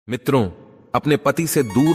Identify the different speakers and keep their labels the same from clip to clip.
Speaker 1: मित्रों, अपने पति से दूर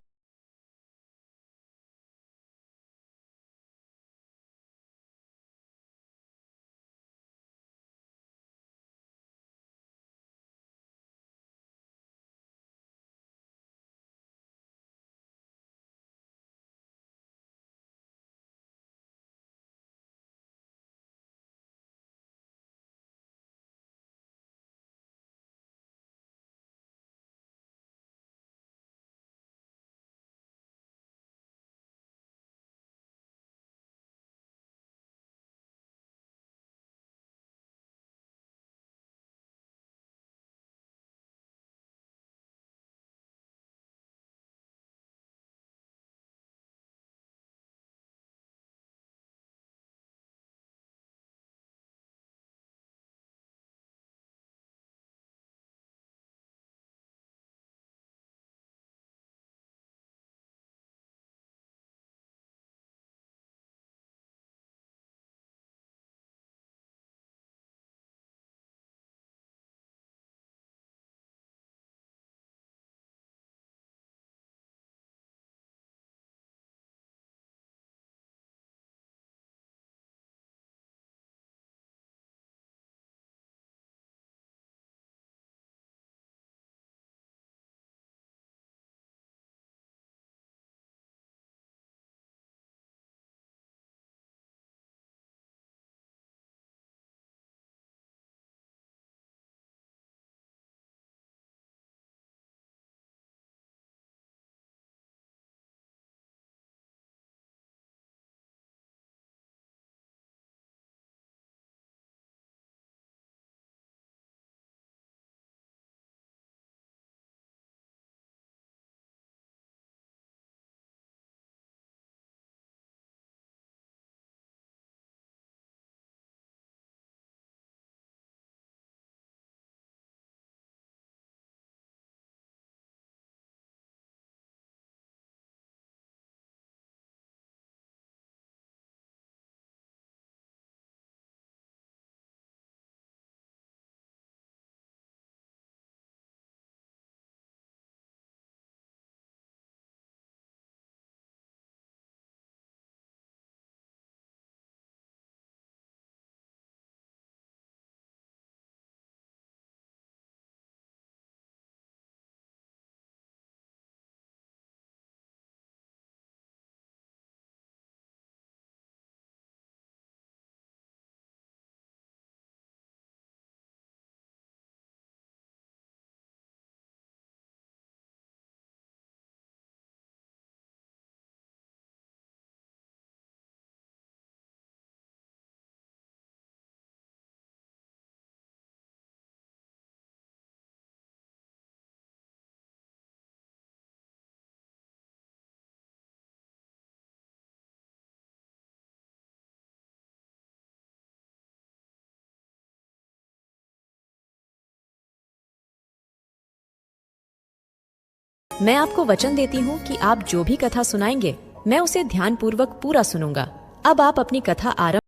Speaker 2: मैं आपको वचन देती हूँ कि आप जो भी कथा सुनाएंगे मैं उसे ध्यानपूर्वक पूरा सुनूंगा। अब आप अपनी कथा आरंभ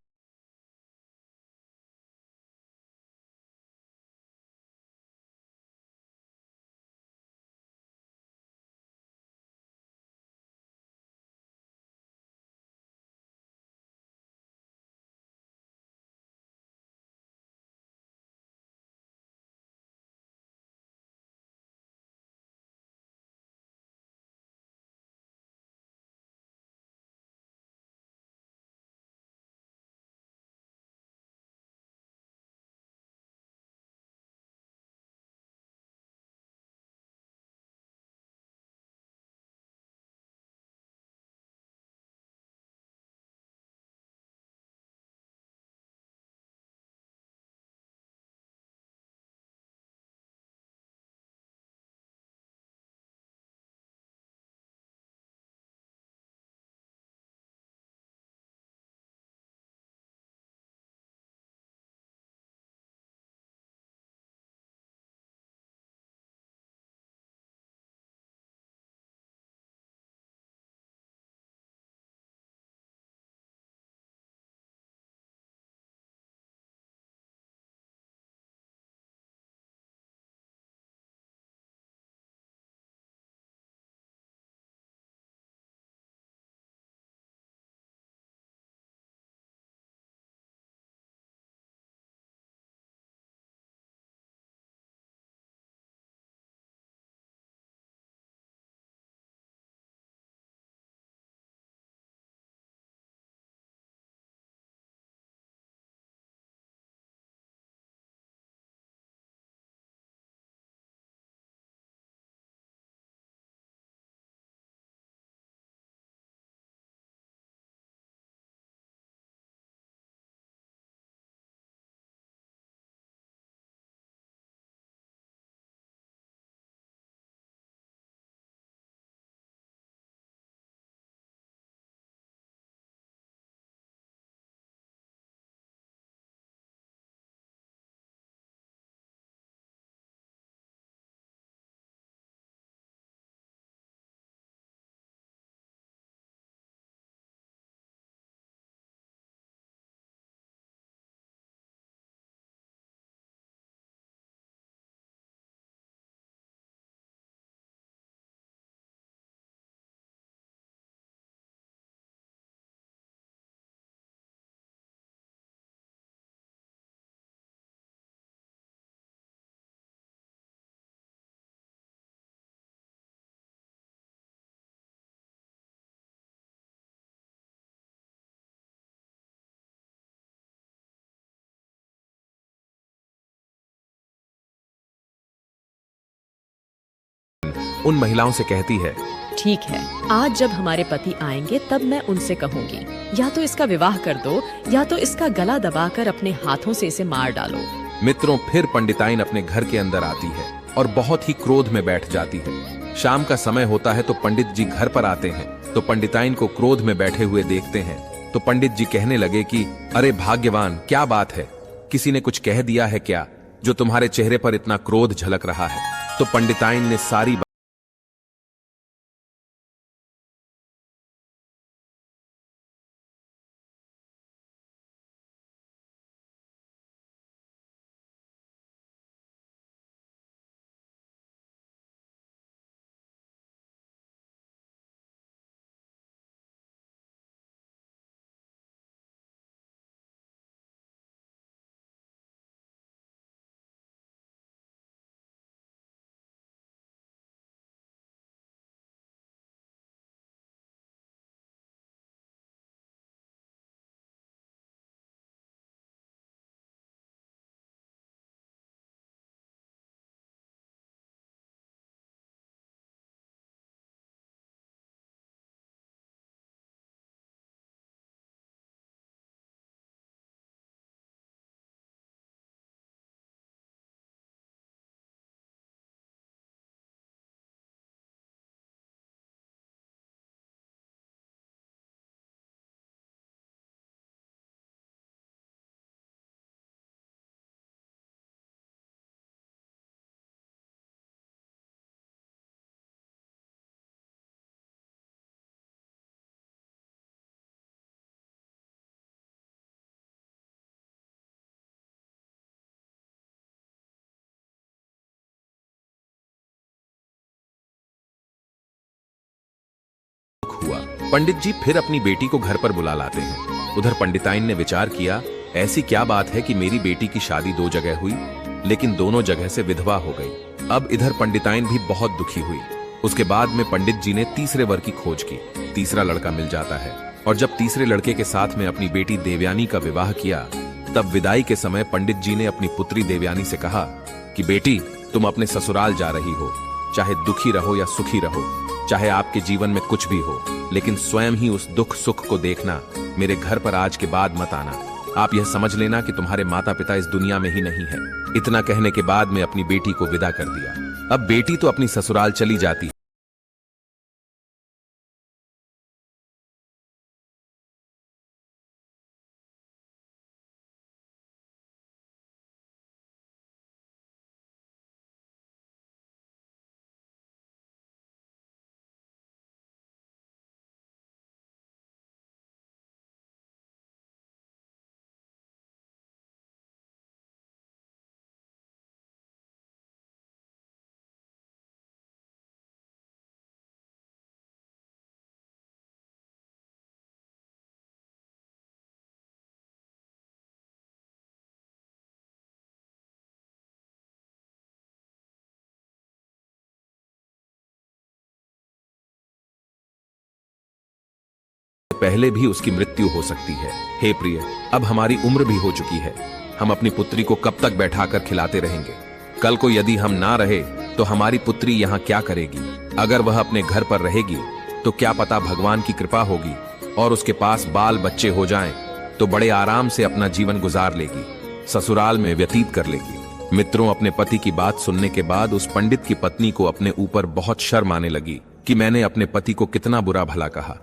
Speaker 1: उन महिलाओं से कहती है,
Speaker 2: ठीक है, आज जब हमारे पति आएंगे तब मैं उनसे कहूंगी, या तो इसका विवाह कर दो या तो इसका गला दबाकर अपने हाथों से इसे मार डालो।
Speaker 1: मित्रों, फिर पंडिताइन अपने घर के अंदर आती है और बहुत ही क्रोध में बैठ जाती है। शाम का समय होता है तो पंडित जी घर पर आते हैं, तो पंडिताइन को क्रोध में बैठे हुए देखते हैं। तो पंडित जी कहने लगे कि अरे भाग्यवान, क्या बात है, किसी ने कुछ कह दिया है क्या जो तुम्हारे चेहरे पर इतना क्रोध झलक रहा है? तो पंडिताइन ने सारी हुआ। पंडित जी फिर अपनी बेटी को घर पर बुला लाते हैं। उधर पंडिताइन ने विचार किया, ऐसी क्या बात है कि मेरी बेटी की शादी 2 जगह हुई, लेकिन दोनों जगह से विधवा हो गई। अब इधर पंडिताइन भी बहुत दुखी हुई। उसके बाद में पंडित जी ने तीसरे वर की खोज की। तीसरा लड़का मिल जाता है और जब तीसरे लड़के के साथ में अपनी बेटी देवयानी का विवाह किया, तब विदाई के समय पंडित जी ने अपनी पुत्री देवयानी से कहा कि बेटी, तुम अपने ससुराल जा रही हो, चाहे दुखी रहो या सुखी रहो, चाहे आपके जीवन में कुछ भी हो, लेकिन स्वयं ही उस दुख सुख को देखना। मेरे घर पर आज के बाद मत आना। आप यह समझ लेना कि तुम्हारे माता पिता इस दुनिया में ही नहीं है। इतना कहने के बाद में अपनी बेटी को विदा कर दिया। अब बेटी तो अपनी ससुराल चली जाती है। पहले भी उसकी मृत्यु हो सकती है। हे प्रिय, अब हमारी उम्र भी हो चुकी है। हम अपनी पुत्री को कब तक बैठाकर खिलाते रहेंगे? कल को यदि हम ना रहे तो हमारी पुत्री यहाँ क्या करेगी? अगर वह अपने घर पर रहेगी तो क्या पता भगवान की कृपा होगी और उसके पास बाल बच्चे हो जाएं, तो बड़े आराम से अपना जीवन गुजार लेगी, ससुराल में व्यतीत कर लेगी। मित्रों, अपने पति की बात सुनने के बाद उस पंडित की पत्नी को अपने ऊपर बहुत शर्म आने लगी कि मैंने अपने पति को कितना बुरा भला कहा।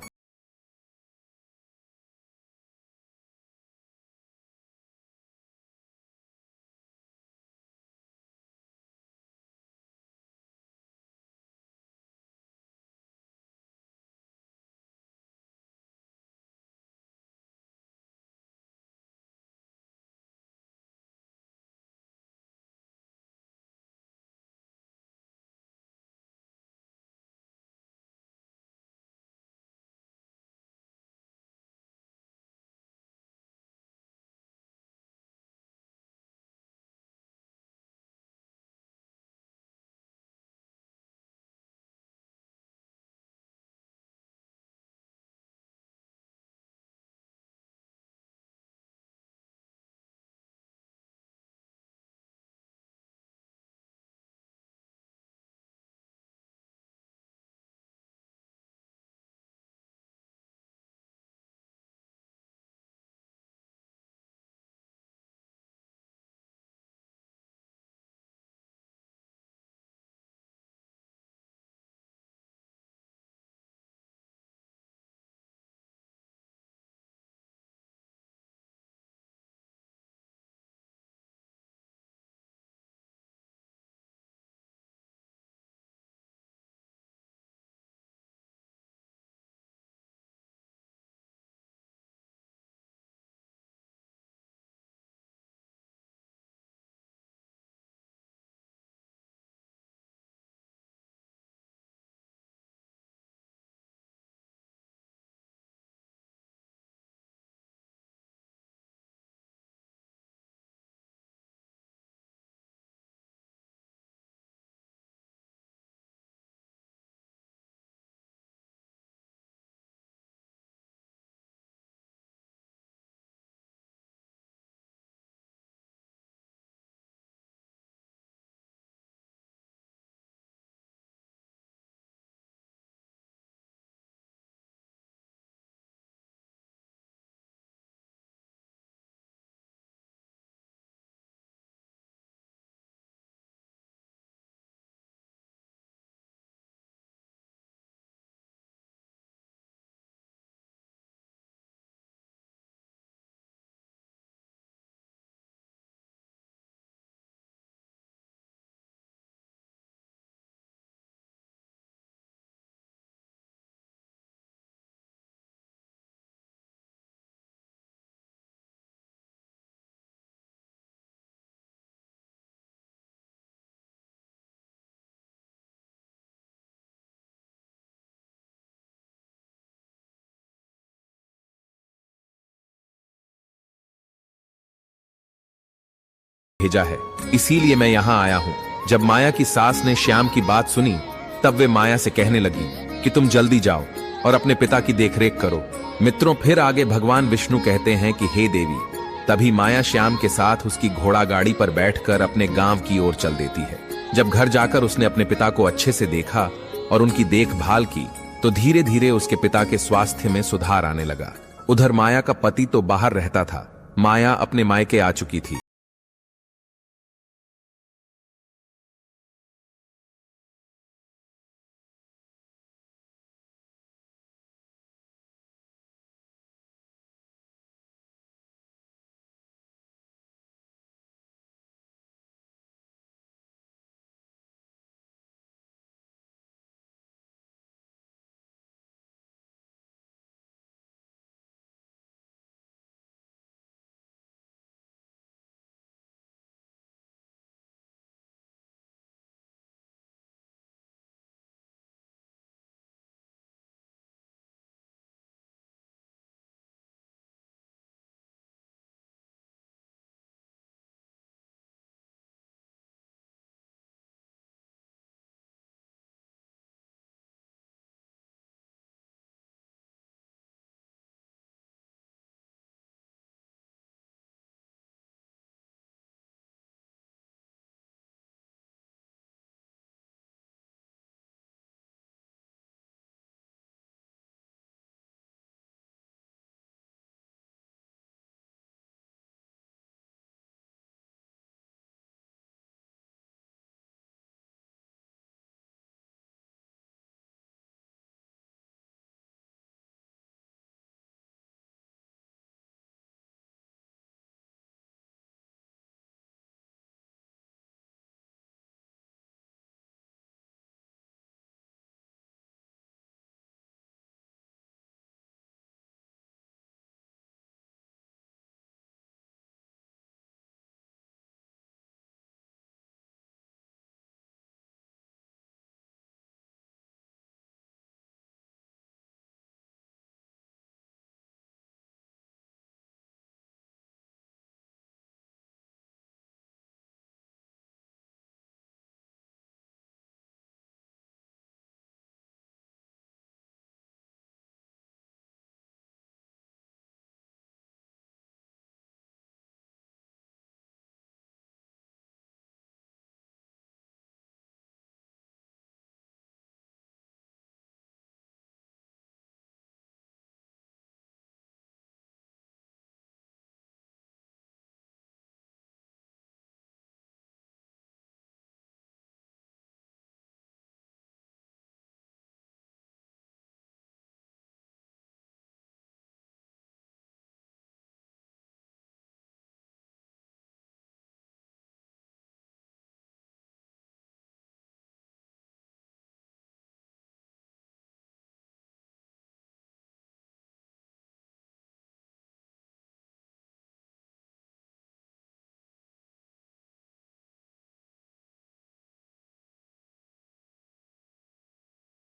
Speaker 1: भेजा है, इसीलिए मैं यहाँ आया हूँ। जब माया की सास ने श्याम की बात सुनी तब वे माया से कहने लगी कि तुम जल्दी जाओ और अपने पिता की देखरेख करो। मित्रों, फिर आगे भगवान विष्णु कहते हैं कि हे देवी। तभी माया श्याम के साथ उसकी घोड़ा गाड़ी पर बैठकर अपने गांव की ओर चल देती है। जब घर जाकर उसने अपने पिता को अच्छे से देखा और उनकी देखभाल की तो धीरे धीरे उसके पिता के स्वास्थ्य में सुधार आने लगा। उधर माया का पति तो बाहर रहता था। माया अपने मायके आ चुकी थी।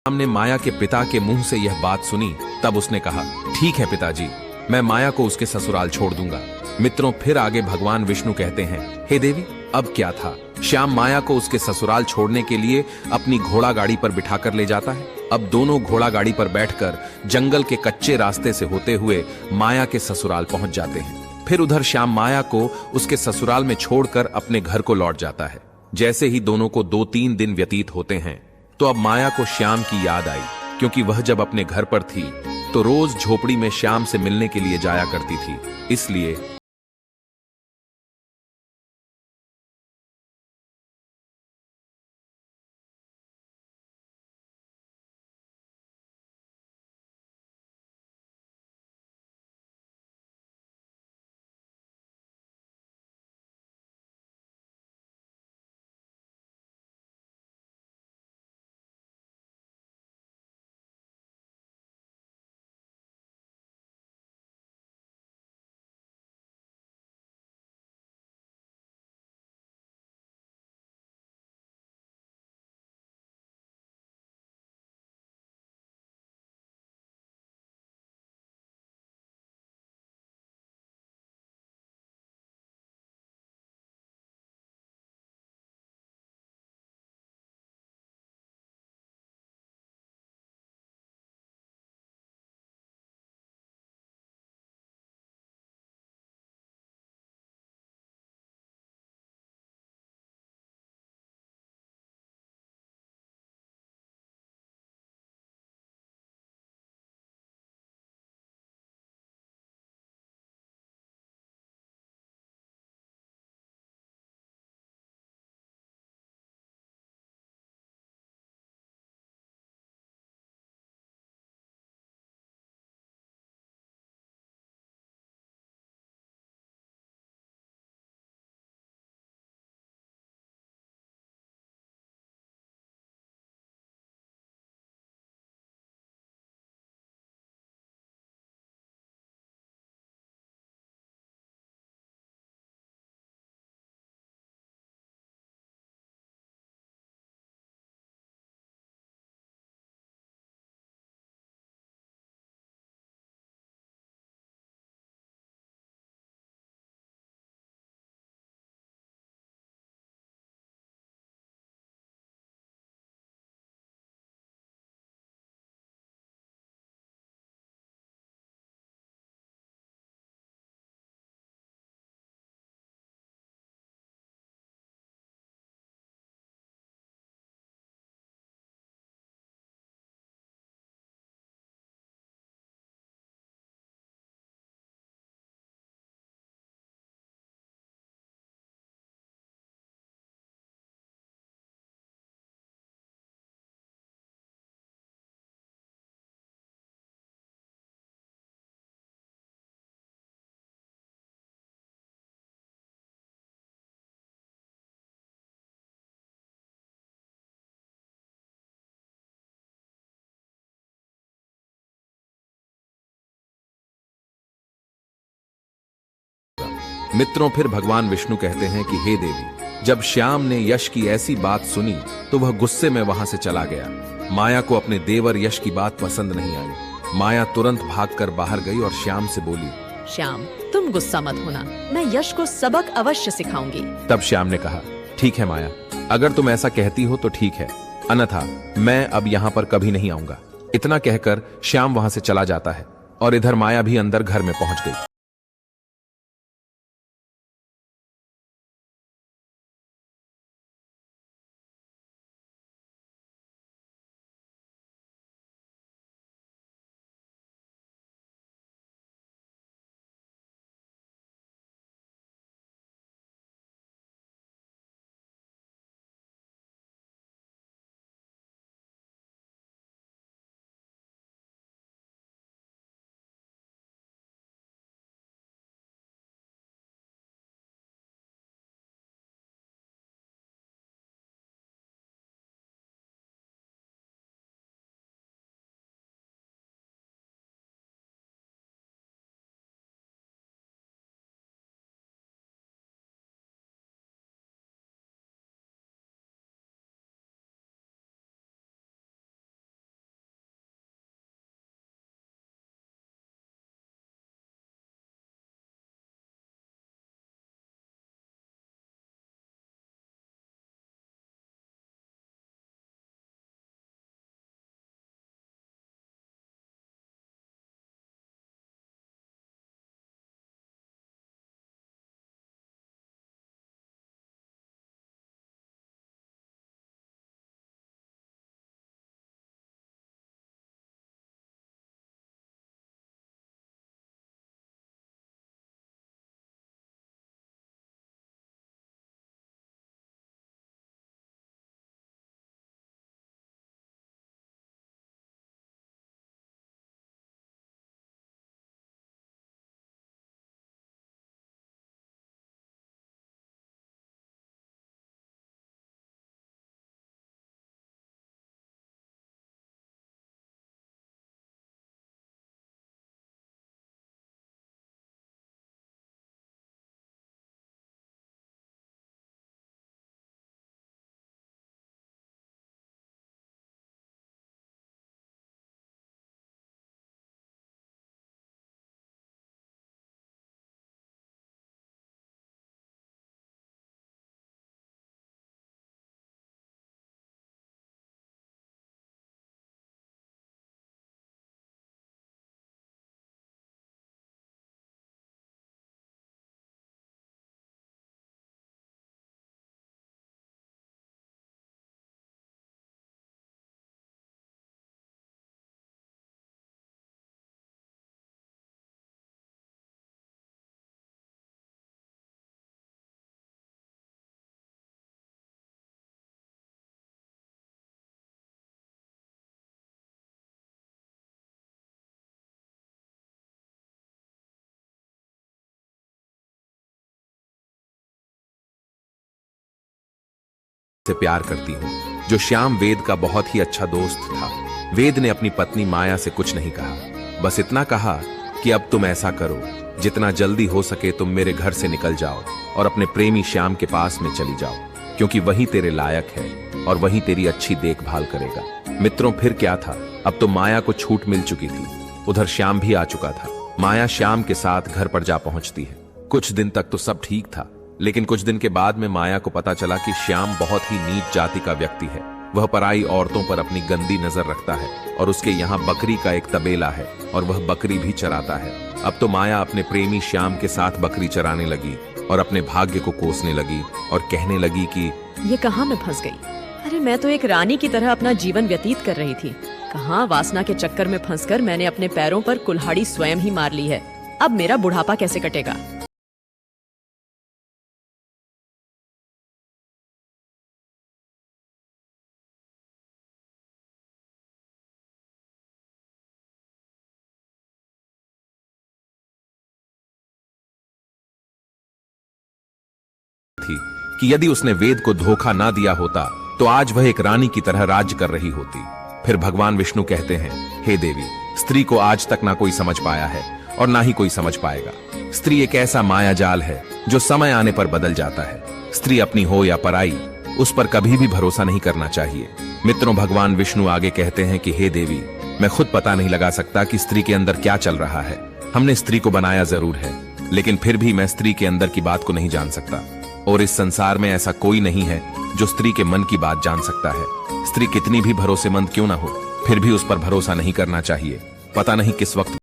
Speaker 1: श्याम ने माया के पिता के मुंह से यह बात सुनी तब उसने कहा, ठीक है पिताजी, मैं माया को उसके ससुराल छोड़ दूंगा। मित्रों, फिर आगे भगवान विष्णु कहते हैं, हे देवी, अब क्या था। श्याम माया को उसके ससुराल छोड़ने के लिए अपनी घोड़ा गाड़ी पर बिठाकर ले जाता है। अब दोनों घोड़ा गाड़ी पर बैठकर जंगल के कच्चे रास्ते से होते हुए माया के ससुराल पहुंच जाते हैं। फिर उधर श्याम माया को उसके ससुराल में छोड़कर अपने घर को लौट जाता है। जैसे ही दोनों को 2-3 दिन व्यतीत होते हैं तो अब माया को श्याम की याद आई, क्योंकि वह जब अपने घर पर थी तो रोज झोपड़ी में श्याम से मिलने के लिए जाया करती थी। इसलिए मित्रों, फिर भगवान विष्णु कहते हैं कि हे देवी, जब श्याम ने यश की ऐसी बात सुनी तो वह गुस्से में वहां से चला गया। माया को अपने देवर यश की बात पसंद नहीं आई। माया तुरंत भागकर बाहर गई और श्याम से बोली,
Speaker 2: श्याम, तुम गुस्सा मत होना, मैं यश को सबक अवश्य सिखाऊंगी।
Speaker 1: तब श्याम ने कहा, ठीक है माया, अगर तुम ऐसा कहती हो तो ठीक है, अन्यथा मैं अब यहाँ पर कभी नहीं आऊंगा। इतना कहकर श्याम वहां से चला जाता है और इधर माया भी अंदर घर में पहुंच गई। से प्यार करती हूँ, जो श्याम वेद का बहुत ही अच्छा दोस्त था। वेद ने अपनी पत्नी माया से कुछ नहीं कहा, बस इतना कहा कि अब तुम ऐसा करो, जितना जल्दी हो सके तुम मेरे घर से निकल जाओ और अपने प्रेमी श्याम के पास में चली जाओ, क्योंकि वही तेरे लायक है और वही तेरी अच्छी देखभाल करेगा। मित्रों, फिर क्या था, अब तो माया को छूट मिल चुकी थी। उधर श्याम भी आ चुका था। माया श्याम के साथ घर पर जा पहुंचती है। कुछ दिन तक तो सब ठीक था, लेकिन कुछ दिन के बाद में माया को पता चला कि श्याम बहुत ही नीच जाति का व्यक्ति है। वह पराई औरतों पर अपनी गंदी नजर रखता है और उसके यहाँ बकरी का एक तबेला है और वह बकरी भी चराता है। अब तो माया अपने प्रेमी श्याम के साथ बकरी चराने लगी और अपने भाग्य को कोसने लगी और कहने लगी कि
Speaker 2: ये कहाँ मैं फंस गई। अरे मैं तो एक रानी की तरह अपना जीवन व्यतीत कर रही थी। कहाँ वासना के चक्कर में फंसकर मैंने अपने पैरों पर कुल्हाड़ी स्वयं ही मार ली है। अब मेरा बुढ़ापा कैसे कटेगा।
Speaker 1: थी कि यदि उसने वेद को धोखा ना दिया होता तो आज वह एक रानी की तरह राज्य कर रही होती। फिर भगवान विष्णु कहते हैं, हे देवी, स्त्री को आज तक ना कोई समझ पाया है और ना ही कोई समझ पाएगा। स्त्री एक ऐसा माया जाल है जो समय आने पर बदल जाता है। स्त्री अपनी हो या पराई, उस पर कभी भी भरोसा नहीं करना चाहिए। मित्रों, भगवान विष्णु आगे कहते हैं कि हे देवी, मैं खुद पता नहीं लगा सकता कि स्त्री के अंदर क्या चल रहा है। हमने स्त्री को बनाया जरूर है, लेकिन फिर भी मैं स्त्री के अंदर की बात को नहीं जान सकता। और इस संसार में ऐसा कोई नहीं है जो स्त्री के मन की बात जान सकता है। स्त्री कितनी भी भरोसेमंद क्यों ना हो, फिर भी उस पर भरोसा नहीं करना चाहिए। पता नहीं किस वक्त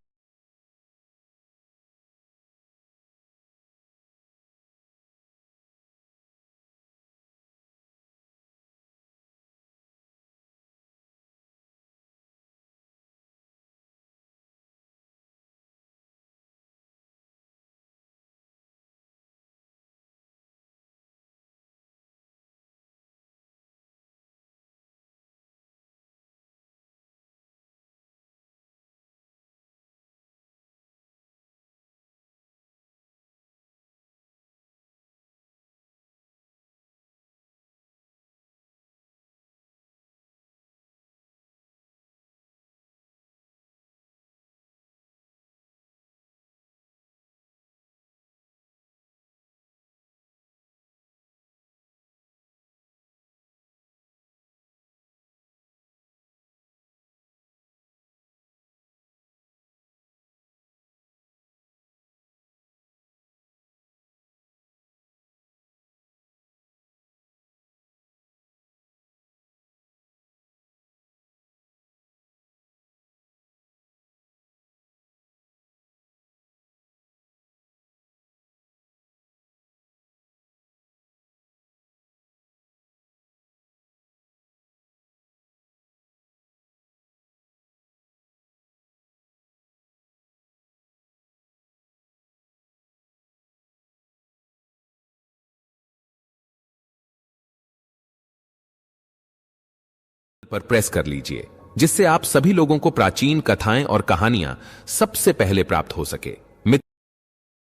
Speaker 1: पर प्रेस कर लीजिए, जिससे आप सभी लोगों को प्राचीन कथाएं और कहानियां सबसे पहले प्राप्त हो सके।